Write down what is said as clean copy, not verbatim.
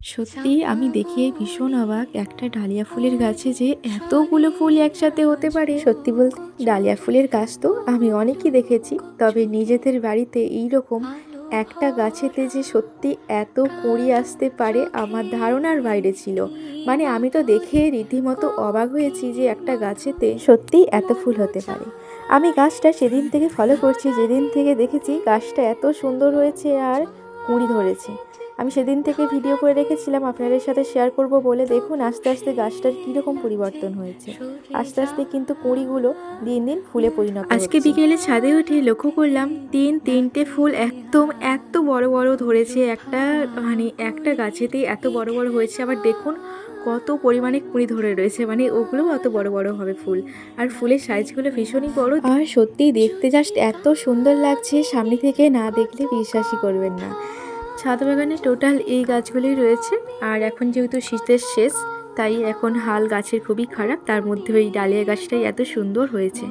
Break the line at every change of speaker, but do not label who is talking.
সত্যি আমি দেখে ভীষণ অবাক, একটা ডালিয়া ফুলের গাছে যে এতগুলো ফুল একসাথে হতে পারে। সত্যি বলতে ডালিয়া ফুলের গাছ তো আমি অনেকই দেখেছি, তবে নিজেদের বাড়িতে এইরকম একটা গাছেতে যে সত্যি এত কুঁড়ি আসতে পারে আমার ধারণার বাইরে ছিল। মানে আমি তো দেখে রীতিমতো অবাক হয়েছি যে একটা গাছেতে সত্যি এত ফুল হতে পারে। আমি গাছটা সেদিন থেকে ফলো করছি, যেদিন থেকে দেখেছি গাছটা এত সুন্দর হয়েছে আর কুঁড়ি ধরেছে। আমি সেদিন থেকে ভিডিও করে রেখেছিলাম আপনাদের সাথে শেয়ার করব বলে। দেখুন আস্তে আস্তে গাছটার কীরকম পরিবর্তন হয়েছে। আস্তে আস্তে কিন্তু কুঁড়িগুলো দিন দিন ফুলে পরিণত হচ্ছে। আজকে বিকেলে ছাদে উঠে লক্ষ্য করলাম তিনটে ফুল একদম এত বড় বড় ধরেছে। একটা গাছেতেই এত বড় বড় হয়েছে। আবার দেখুন কত পরিমাণে কুঁড়ি ধরে রয়েছে, মানে ওগুলোও অত বড় বড় হবে ফুল। আর ফুলের সাইজগুলো ভীষণই বড়, আর সত্যিই দেখতে জাস্ট এত সুন্দর লাগছে, সামনে থেকে না দেখলে বিশ্বাসই করবেন না। ছাদ বাগানে টোটাল এই গাছগুলোই রয়েছে। আর এখন যেহেতু শীতের শেষ, তাই এখন হাল গাছের খুবই খারাপ, তার মধ্যে ওই ডালিয়া গাছটাই এত সুন্দর হয়েছে।